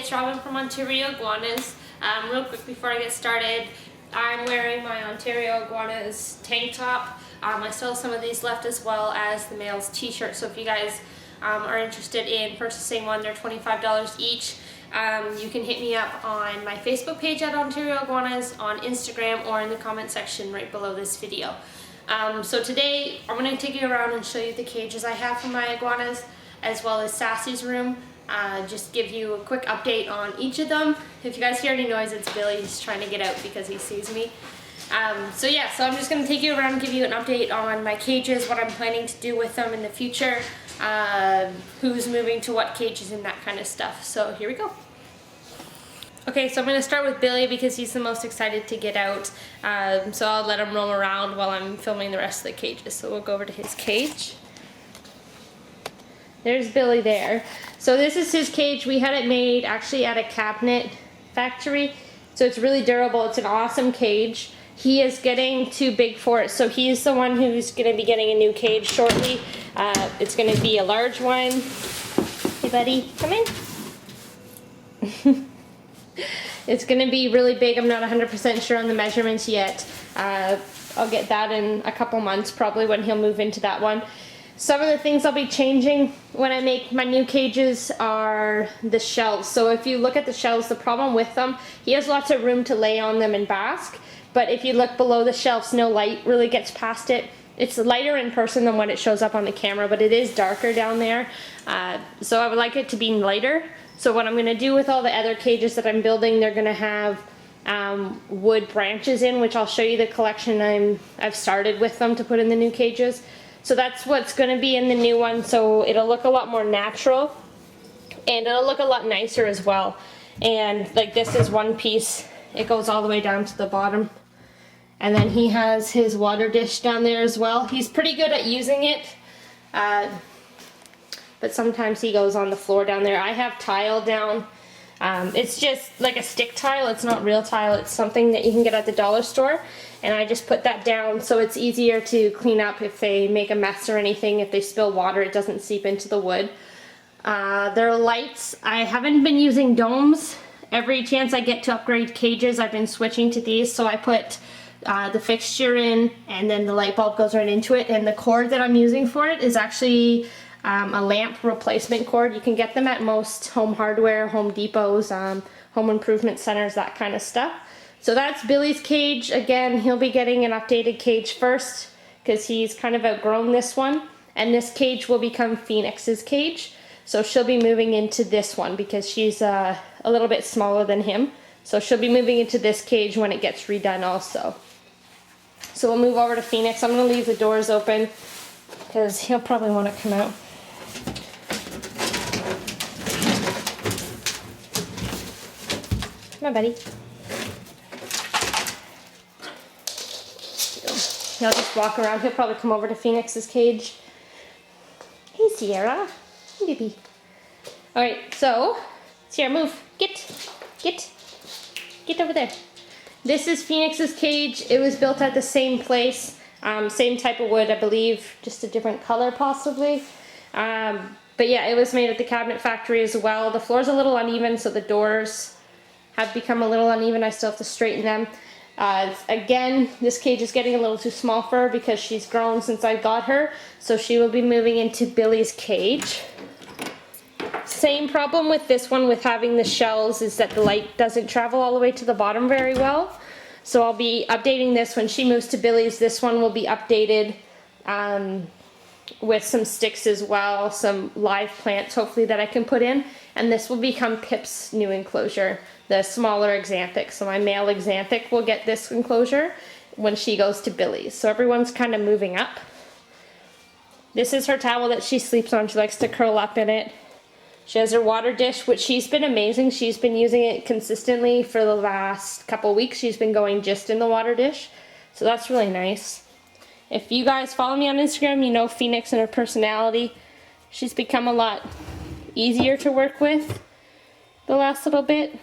it's Robin from Ontario Iguanas. Real quick before I get started, I'm wearing my Ontario Iguanas tank top. I still have some of these left as well as the male's t-shirt, so if you guys are interested in purchasing one, they're $25 each. You can hit me up on my Facebook page at Ontario Iguanas, on Instagram, or in the comment section right below this video. So today I'm going to take you around and show you the cages I have for my iguanas, as well as Sassy's room. Just give you a quick update on each of them. If you guys hear any noise, it's Billy. He's trying to get out because he sees me. So I'm just going to take you around and give you an update on my cages, what I'm planning to do with them in the future, who's moving to what cages and that kind of stuff. So here we go. Okay, so I'm going to start with Billy because he's the most excited to get out. So I'll let him roam around while I'm filming the rest of the cages. So we'll go over to his cage. There's Billy there. So this is his cage. We had it made actually at a cabinet factory. So it's really durable. It's an awesome cage. He is getting too big for it. So he's the one who's going to be getting a new cage shortly. It's going to be a large one. Hey buddy, come in. It's going to be really big. I'm not 100% sure on the measurements yet. I'll get that in a couple months probably when he'll move into that one. Some of the things I'll be changing when I make my new cages are the shelves. So if you look at the shelves, the problem with them, he has lots of room to lay on them and bask, but if you look below the shelves, no light really gets past it. It's lighter in person than when it shows up on the camera, but it is darker down there. So I would like it to be lighter. So what I'm going to do with all the other cages that I'm building, they're going to have wood branches in, which I'll show you the collection I've started with them to put in the new cages. So that's what's going to be in the new one, so it'll look a lot more natural and it'll look a lot nicer as well. And like this is one piece, it goes all the way down to the bottom. And then he has his water dish down there as well. He's pretty good at using it, but sometimes he goes on the floor down there. I have tile down. It's just like a stick tile, it's not real tile, it's something that you can get at the dollar store. And I just put that down so it's easier to clean up if they make a mess or anything. If they spill water, it doesn't seep into the wood. There are lights. I haven't been using domes. Every chance I get to upgrade cages, I've been switching to these. So I put the fixture in and then the light bulb goes right into it. And the cord that I'm using for it is actually a lamp replacement cord. You can get them at most Home Hardware, Home Depots, home improvement centers, that kind of stuff. So that's Billy's cage. Again, he'll be getting an updated cage first because he's kind of outgrown this one. And this cage will become Phoenix's cage. So she'll be moving into this one because she's a little bit smaller than him. So she'll be moving into this cage when it gets redone also. So we'll move over to Phoenix. I'm going to leave the doors open because he'll probably want to come out. Come on, buddy. He'll just walk around. He'll probably come over to Phoenix's cage. Hey, Sierra. Hey, baby. Alright, so, Sierra, move. Get over there. This is Phoenix's cage. It was built at the same place. Same type of wood, I believe. Just a different color, possibly. But yeah, it was made at the cabinet factory as well. The floor's a little uneven, so the doors have become a little uneven. I still have to straighten them. Again, this cage is getting a little too small for her because she's grown since I got her, so she will be moving into Billy's cage. Same problem with this one with having the shelves is that the light doesn't travel all the way to the bottom very well. So I'll be updating this when she moves to Billy's. This one will be updated with some sticks as well, some live plants hopefully that I can put in. And this will become Pip's new enclosure, the smaller xanthic. So my male xanthic will get this enclosure when she goes to Billy's. So everyone's kind of moving up. This is her towel that she sleeps on. She likes to curl up in it. She has her water dish, which she's been amazing. She's been using it consistently for the last couple weeks. She's been going just in the water dish. So that's really nice. If you guys follow me on Instagram, you know Phoenix and her personality. She's become a lot easier to work with the last little bit.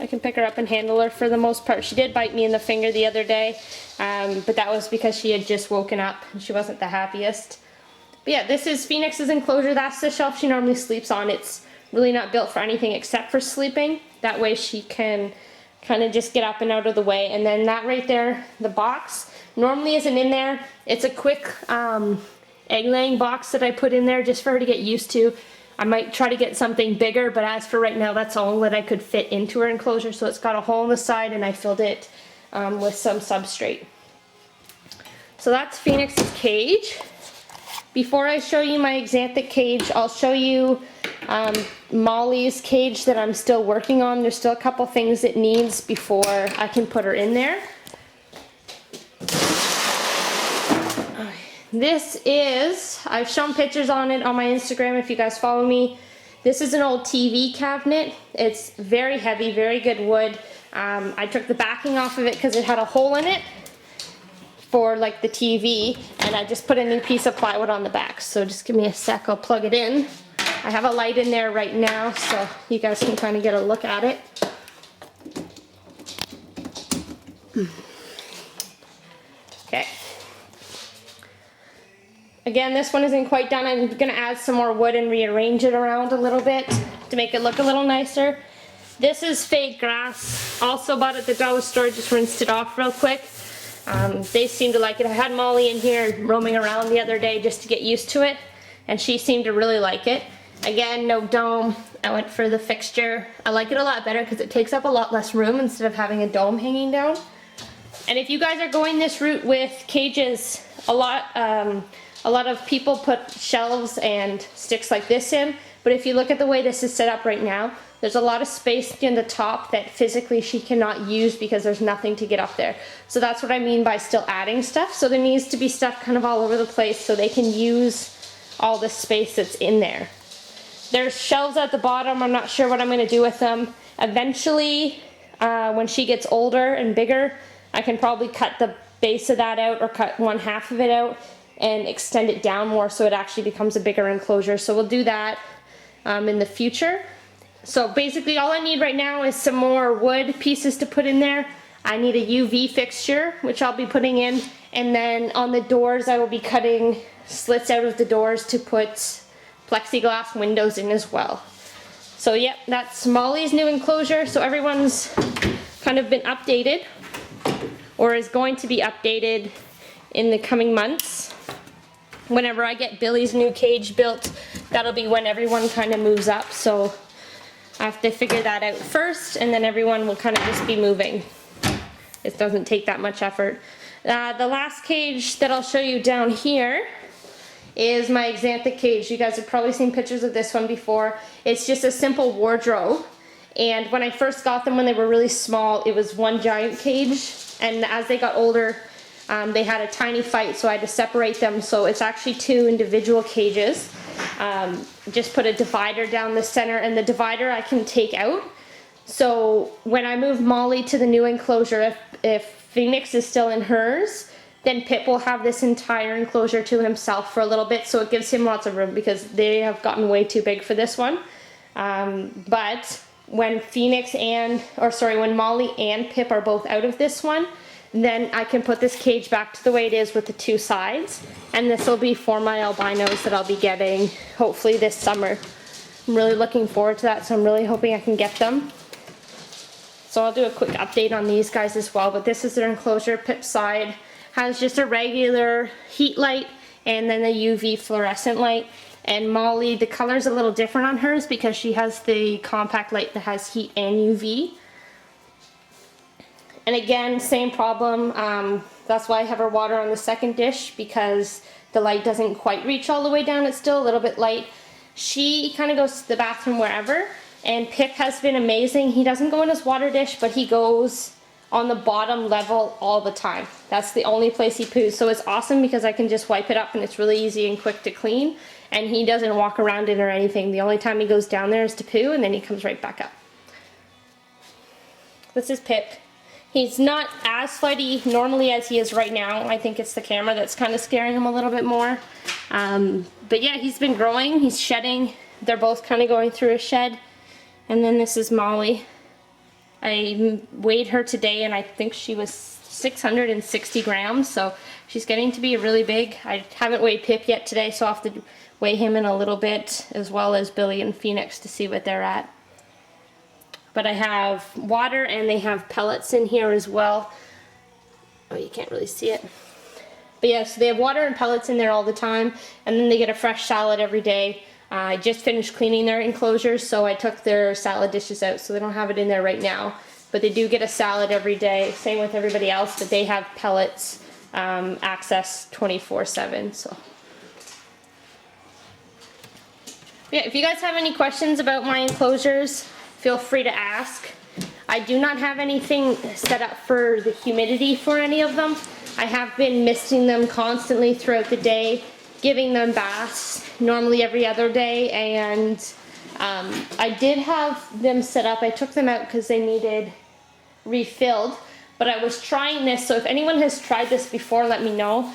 I can pick her up and handle her for the most part. She did bite me in the finger the other day, but that was because she had just woken up and she wasn't the happiest. But yeah, this is Phoenix's enclosure. That's the shelf she normally sleeps on. It's really not built for anything except for sleeping. That way she can kind of just get up and out of the way. And then that right there, the box, normally isn't in there. It's a quick egg laying box that I put in there just for her to get used to. I might try to get something bigger, but as for right now, that's all that I could fit into her enclosure. So it's got a hole in the side, and I filled it with some substrate. So that's Phoenix's cage. Before I show you my Xanthic cage, I'll show you Molly's cage that I'm still working on. There's still a couple things it needs before I can put her in there. This is, I've shown pictures on it on my Instagram if you guys follow me. This is an old TV cabinet. It's very heavy, very good wood. I took the backing off of it because it had a hole in it for like the TV, and I just put a new piece of plywood on the back. So just give me a sec, I'll plug it in. I have a light in there right now so you guys can kind of get a look at it. Okay. Again, this one isn't quite done. I'm going to add some more wood and rearrange it around a little bit to make it look a little nicer. This is fake grass, also bought at the dollar store, just rinsed it off real quick. They seem to like it. I had Molly in here roaming around the other day just to get used to it, and she seemed to really like it. Again, no dome. I went for the fixture. I like it a lot better because it takes up a lot less room instead of having a dome hanging down. And if you guys are going this route with cages, a lot of people put shelves and sticks like this in, but if you look at the way this is set up right now, there's a lot of space in the top that physically she cannot use because there's nothing to get up there. So that's what I mean by still adding stuff. So there needs to be stuff kind of all over the place so they can use all the space that's in there. There's shelves at the bottom. I'm not sure what I'm going to do with them. Eventually, when she gets older and bigger, I can probably cut the base of that out or cut one half of it out and extend it down more so it actually becomes a bigger enclosure. So we'll do that in the future. So basically all I need right now is some more wood pieces to put in there. I need a UV fixture, which I'll be putting in, and then on the doors I will be cutting slits out of the doors to put plexiglass windows in as well. So yep, that's Molly's new enclosure. So everyone's kind of been updated, or is going to be updated in the coming months. Whenever I get Billy's new cage built, that'll be when everyone kind of moves up. So I have to figure that out first, and then everyone will kind of just be moving. It doesn't take that much effort. The last cage that I'll show you down here is my Xanthic cage. You guys have probably seen pictures of this one before. It's just a simple wardrobe. And when I first got them when they were really small, it was one giant cage. And as they got older, they had a tiny fight, so I had to separate them. So it's actually two individual cages. Just put a divider down the center, and the divider I can take out. So when I move Molly to the new enclosure, if Phoenix is still in hers, then Pip will have this entire enclosure to himself for a little bit, so it gives him lots of room because they have gotten way too big for this one. But when when Molly and Pip are both out of this one, then I can put this cage back to the way it is with the two sides, and this will be for my albinos that I'll be getting hopefully this summer. I'm really looking forward to that, so I'm really hoping I can get them. So I'll do a quick update on these guys as well, but this is their enclosure. Pip's side has just a regular heat light and then the UV fluorescent light. And Molly, the color's a little different on hers because she has the compact light that has heat and UV. And again, same problem. That's why I have her water on the second dish, because the light doesn't quite reach all the way down. It's still a little bit light. She kind of goes to the bathroom wherever, and Pip has been amazing. He doesn't go in his water dish, but he goes on the bottom level all the time. That's the only place he poos. So it's awesome because I can just wipe it up and it's really easy and quick to clean, and he doesn't walk around it or anything. The only time he goes down there is to poo, and then he comes right back up. This is Pip. He's not as flighty normally as he is right now. I think it's the camera that's kind of scaring him a little bit more. But yeah, he's been growing, he's shedding. They're both kind of going through a shed. And then this is Molly. I weighed her today and I think she was 660 grams, so she's getting to be really big. I haven't weighed Pip yet today, so I'll have to weigh him in a little bit, as well as Billy and Phoenix, to see what they're at. But I have water, and they have pellets in here as well. Oh, you can't really see it. But yeah, so they have water and pellets in there all the time, and then they get a fresh salad every day. I just finished cleaning their enclosures, so I took their salad dishes out, so they don't have it in there right now. But they do get a salad every day, same with everybody else, but they have pellets access 24/7. So yeah, if you guys have any questions about my enclosures, feel free to ask. I do not have anything set up for the humidity for any of them. I have been misting them constantly throughout the day, giving them baths normally every other day, and I did have them set up. I took them out because they needed refilled, but I was trying this, so if anyone has tried this before, let me know.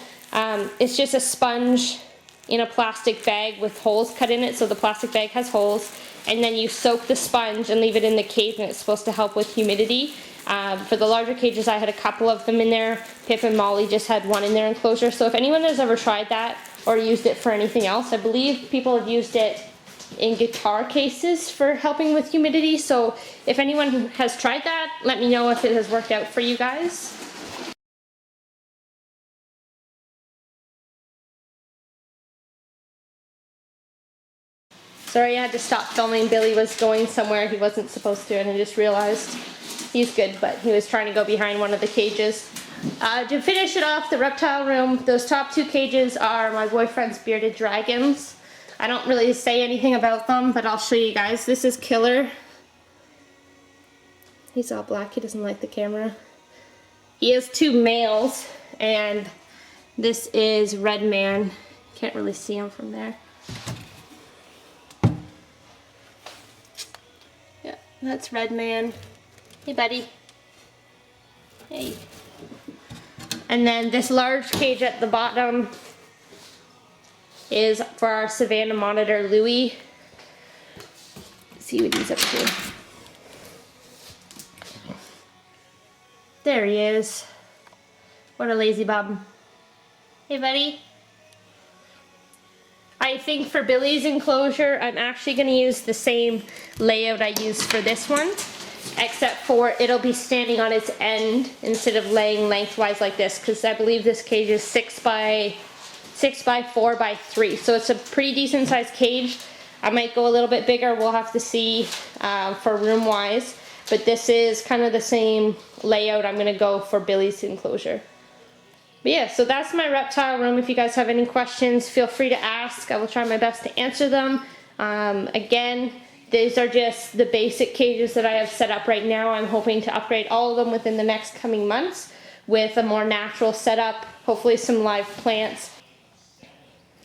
It's just a sponge in a plastic bag with holes cut in it, so the plastic bag has holes, and then you soak the sponge and leave it in the cage, and it's supposed to help with humidity. For the larger cages, I had a couple of them in there. Pip and Molly just had one in their enclosure, so if anyone has ever tried that or used it for anything else, I believe people have used it in guitar cases for helping with humidity, so if anyone has tried that, let me know if it has worked out for you guys. Sorry, I had to stop filming. Billy was going somewhere he wasn't supposed to, and I just realized. He's good, but he was trying to go behind one of the cages. To finish it off, the reptile room, those top two cages are my boyfriend's bearded dragons. I don't really say anything about them, but I'll show you guys. This is Killer. He's all black, he doesn't like the camera. He has two males, and this is Red Man. Can't really see him from there. Yeah, that's Red Man. Hey, buddy. Hey. And then this large cage at the bottom is for our Savannah monitor, Louie. Let's see what he's up to. There he is. What a lazy bum. Hey, buddy. I think for Billy's enclosure, I'm actually going to use the same layout I used for this one, except for it'll be standing on its end instead of laying lengthwise like this, because I believe this cage is 6 by 4 by 3, so it's a pretty decent sized cage. I might go a little bit bigger, we'll have to see for room wise, but this is kind of the same layout I'm going to go for Billy's enclosure. But yeah, so that's my reptile room. If you guys have any questions, feel free to ask. I will try my best to answer them. Again, these are just the basic cages that I have set up right now. I'm hoping to upgrade all of them within the next coming months with a more natural setup, hopefully some live plants.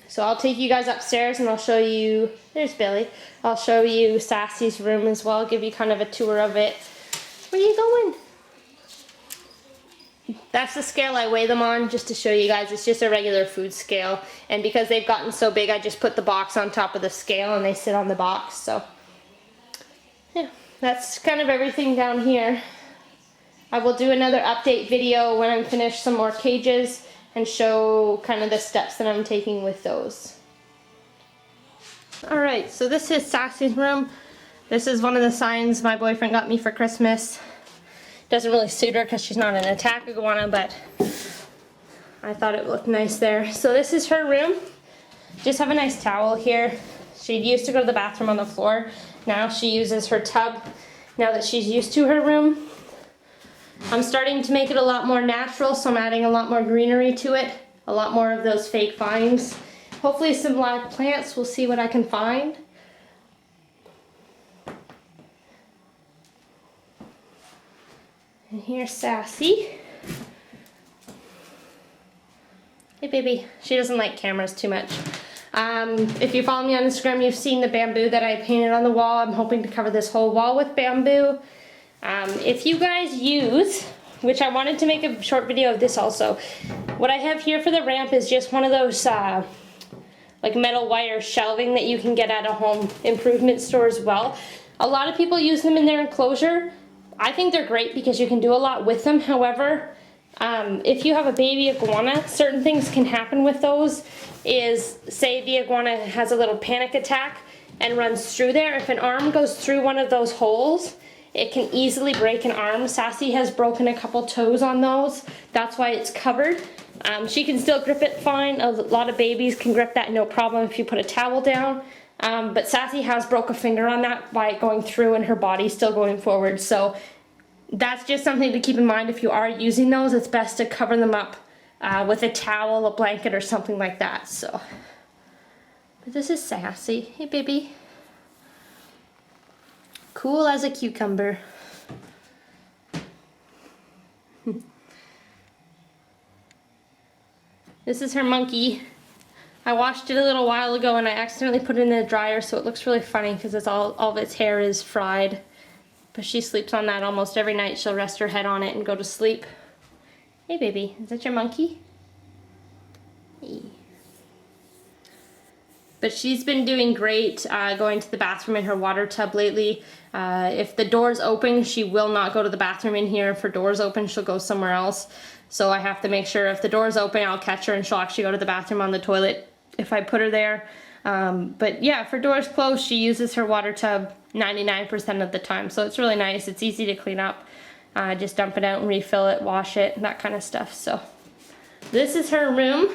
So I'll take you guys upstairs and I'll show you, there's Billy, I'll show you Sassy's room as well, give you kind of a tour of it. Where are you going? That's the scale I weigh them on, just to show you guys. It's just a regular food scale, and because they've gotten so big, I just put the box on top of the scale and they sit on the box. So yeah, that's kind of everything down here. I will do another update video when I'm finished some more cages and show kind of the steps that I'm taking with those. Alright, so this is Sassy's room. This is one of the signs my boyfriend got me for Christmas. Doesn't really suit her because she's not an attack iguana, but I thought it looked nice there. So this is her room. Just have a nice towel here. She used to go to the bathroom on the floor. Now she uses her tub now that she's used to her room. I'm starting to make it a lot more natural, so I'm adding a lot more greenery to it. A lot more of those fake vines. Hopefully some live plants. We'll see what I can find. And here's Sassy. Hey baby, she doesn't like cameras too much. If you follow me on Instagram, you've seen the bamboo that I painted on the wall. I'm hoping to cover this whole wall with bamboo. If you guys use, which I wanted to make a short video of this also, what I have here for the ramp is just one of those like metal wire shelving that you can get at a home improvement store as well. A lot of people use them in their enclosure. I think they're great because you can do a lot with them. However, If you have a baby iguana, certain things can happen with those. Is, say the iguana has a little panic attack and runs through there. If an arm goes through one of those holes, it can easily break an arm. Sassy has broken a couple toes on those. That's why it's covered. She can still grip it fine. A lot of babies can grip that no problem if you put a towel down. But Sassy has broke a finger on that by it going through and her body's still going forward. So that's just something to keep in mind. If you are using those, it's best to cover them up with a towel, a blanket, or something like that. So, but this is Sassy. Hey, baby. Cool as a cucumber. This is her monkey. I washed it a little while ago and I accidentally put it in the dryer, so it looks really funny because it's all of its hair is fried. But she sleeps on that almost every night. She'll rest her head on it and go to sleep. Hey, baby, is that your monkey? Hey. But she's been doing great going to the bathroom in her water tub lately. If the door's open, she will not go to the bathroom in here. If her door's open, she'll go somewhere else. So I have to make sure if the door's open, I'll catch her and she'll actually go to the bathroom on the toilet if I put her there. But yeah, if her door's closed, she uses her water tub 99% of the time. So it's really nice. It's easy to clean up. Just dump it out and refill it, wash it, that kind of stuff. So this is her room.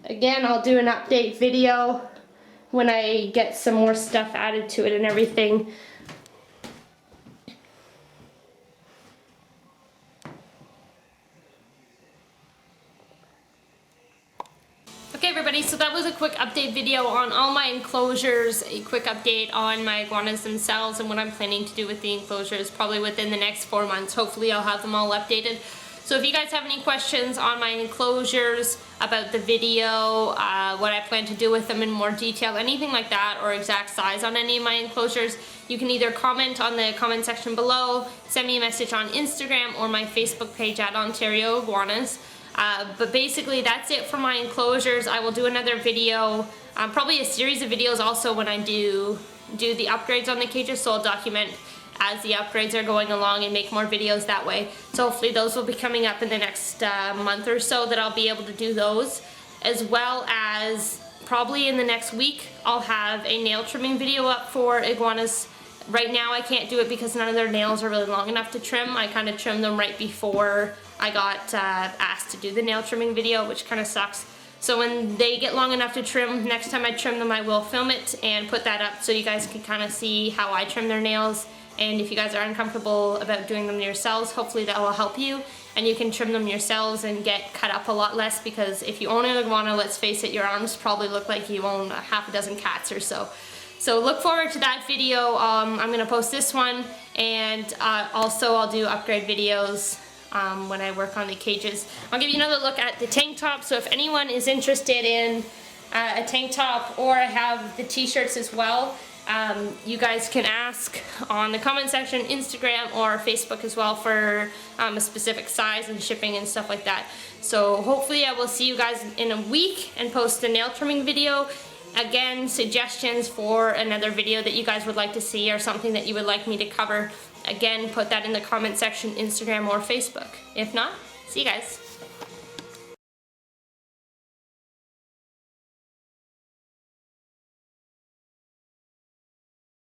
Again, I'll do an update video when I get some more stuff added to it and everything. Okay everybody, so that was a quick update video on all my enclosures, a quick update on my iguanas themselves and what I'm planning to do with the enclosures probably within the next 4 months. Hopefully I'll have them all updated. So if you guys have any questions on my enclosures, about the video, what I plan to do with them in more detail, anything like that, or exact size on any of my enclosures, you can either comment on the comment section below, send me a message on Instagram or my Facebook page at Ontario Iguanas. But basically that's it for my enclosures. I will do another video, probably a series of videos also when I do the upgrades on the cages, so I'll document as the upgrades are going along and make more videos that way. So hopefully those will be coming up in the next month or so that I'll be able to do those, as well as probably in the next week I'll have a nail trimming video up for iguanas. Right now I can't do it because none of their nails are really long enough to trim. I kind of trimmed them right before I got asked to do the nail trimming video, which kind of sucks. So when they get long enough to trim, next time I trim them I will film it and put that up so you guys can kind of see how I trim their nails. And if you guys are uncomfortable about doing them yourselves, hopefully that will help you and you can trim them yourselves and get cut up a lot less, because if you own an iguana, let's face it, your arms probably look like you own half a dozen cats or so. So look forward to that video. I'm going to post this one, and also I'll do upgrade videos when I work on the cages. I'll give you another look at the tank top, so if anyone is interested in a tank top, or I have the t-shirts as well, you guys can ask on the comment section, Instagram or Facebook as well, for a specific size and shipping and stuff like that. So hopefully I will see you guys in a week and post a nail trimming video. Again, suggestions for another video that you guys would like to see or something that you would like me to cover, again, put that in the comment section, Instagram or Facebook. If not, see you guys.